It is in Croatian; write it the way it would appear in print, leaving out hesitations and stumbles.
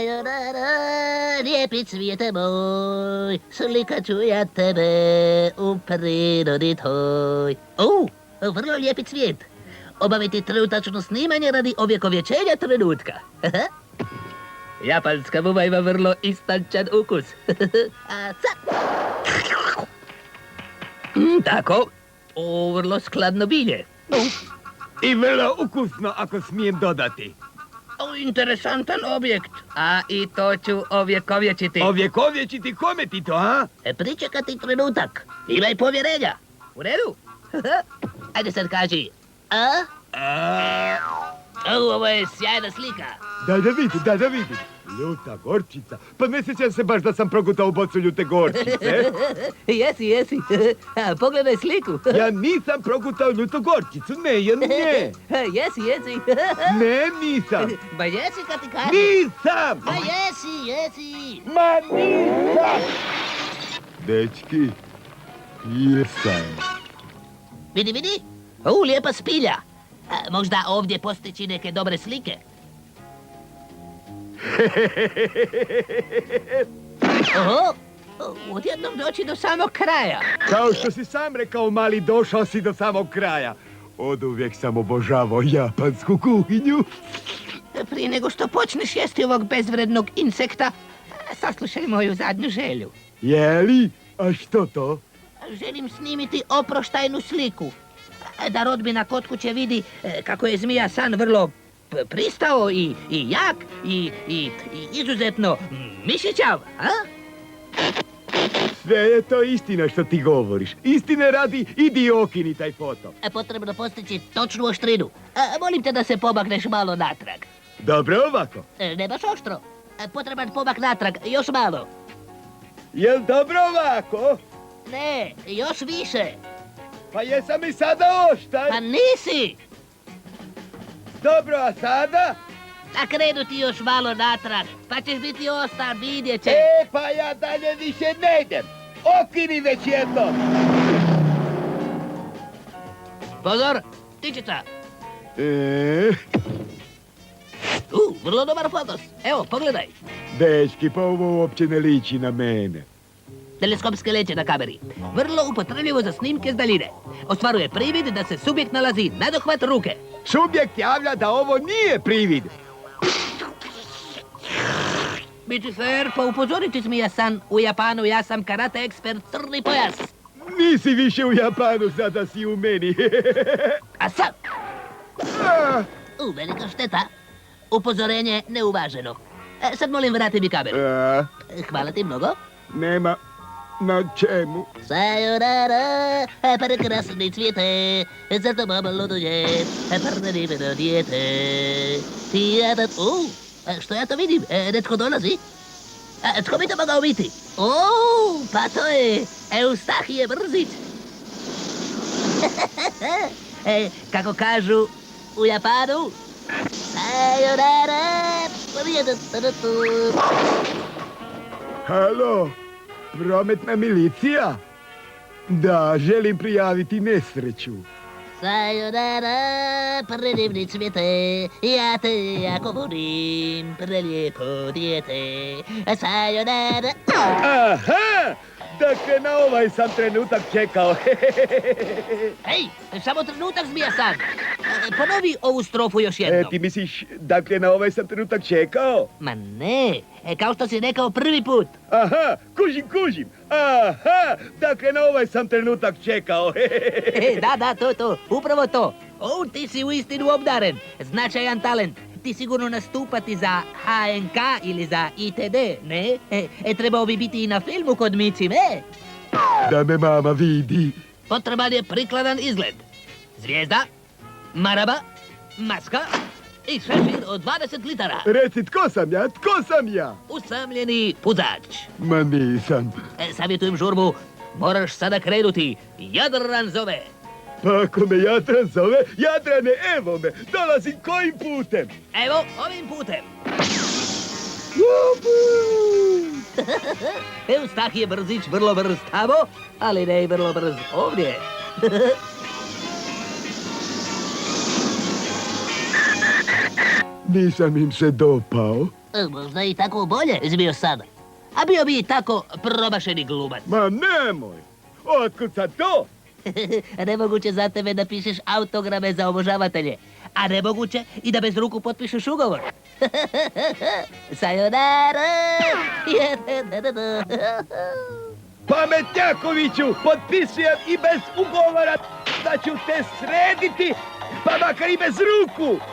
Sayonara, lijepi cvijete moj, slikat ću ja tebe u prirodi toj. Vrlo lijepi cvijet. Obaviti trenutačno snimanje radi ovjekovječenja trenutka. Japanska buba ima vrlo istančan ukus. A sad... Tako, vrlo skladno bilje. I vrlo ukusno, ako smijem dodati. Interesantan objekt. A i to ću ovjekovječiti. Ovjekovječiti kome ti to, a? Pričekati trenutak. Imaj povjerenja. U redu? Ajde sad kaži. Ovo je sjajna slika. Da vidim. Ljuta gorčica. Pa ne sjećam se baš da sam progutao u bocu ljute gorčice. Jesi. Pogledaj sliku. Ja nisam progutao ljutu gorčicu, ne. Jesi. Ne, nisam. Ba jesi kad ti kažem. Nisam! Ba jesi. Ma nisam! Dečki, jesam. Vidi. Lijepa spilja. Možda ovdje postići neke dobre slike. Odjednom doći do samog kraja. Kao što si sam rekao, mali, došao si do samog kraja. Oduvijek sam obožavao japansku kuhinju. Prije nego što počneš jesti ovog bezvrednog insekta, saslušaj moju zadnju želju. Jeli? A što to? Želim snimiti oproštajnu sliku. Da rodbina kod kuće vidi kako je zmija San vrlo pristao i jak i izuzetno mišićav, a? Sve je to istina što ti govoriš. Istine radi, idi okini taj foto. Potrebno postići točnu oštrinu. Molim te da se pomakneš malo natrag. Dobro ovako? Ne baš oštro. Potreban pomak natrag, još malo. Jel dobro ovako? Ne, još više. Pa jesam i sada oštar? Pa nisi! Dobro, a sada? Krenu ti još malo natrag, pa ćeš biti ostar, vidjet će. Pa ja dalje više ne idem. Okini već jedno. Pozor, ptičica. Vrlo dobar fokus. Evo, pogledaj. Dečki, pa ovo uopće ne liči na mene. Teleskopske leće na kameri. Vrlo upotrebljivo za snimke s daljine. Ostvaruje privid da se subjekt nalazi nadohvat ruke. Subjekt javlja da ovo nije privid. Biti fair, pa upozoriti zmija San, u Japanu ja sam karate ekspert crni pojas. Nisi više u Japanu, sada si u meni. A sad? Velika šteta. Upozorenje neuvaženo. Sad molim vrati mi kameru. Hvala ti mnogo. Nema na čemu. Sayonara, prekrasni cvijete, za tobom luduje, prveniveno dijete. Što ja to vidim? Netko dolazi? Tko bi to mogao biti? Pa to je Eustahije Brzić. Kako kažu u Japanu, sayonara, Halo, prometna milicija? Da, želim prijaviti nesreću. Sayonara, predivni cvijete, ja te jako volim, prelijepo dijete. Sayonara. Aha! Dakle, na ovaj sam trenutak čekao. Hej, samo trenutak, zmija San. Ponovi ovu strofu još jednom. Ti misliš, dakle, na ovaj sam trenutak čekao? Ma ne, kao što si rekao prvi put. Aha, kužim. Aha, dakle, na ovaj sam trenutak čekao. Da, to, upravo to. Ti si uistinu obdaren, značajan talent. Ti sigurno nastupati za HNK ili za ITD, ne? Trebao bi biti i na filmu kod Micime. Da me mama vidi. Potreban je prikladan izgled. Zvijezda, maraba, maska i šešir od 20 litara. Reci, tko sam ja? Usamljeni puzač. Ma nisam. Savjetujem žurbu, moraš sada krenuti. Jadran zove. Pa ako me Jadran zove, Jadrane, evo me, dolazim kojim putem? Evo, ovim putem. Eustahije Brzić vrlo brz tamo, ali ne i vrlo brz ovdje. Nisam im se dopao. Možda i tako bolje bio sada. A bio bi i tako promašeni glumac. Ma nemoj! Otkud sad to? Nemoguće za tebe da pišeš autograme za obožavatelje. A nemoguće i da bez ruku potpišeš ugovor. Sayonara! Pametnjakoviću, potpisujem i bez ugovora da ću te srediti, pa makar i bez ruku.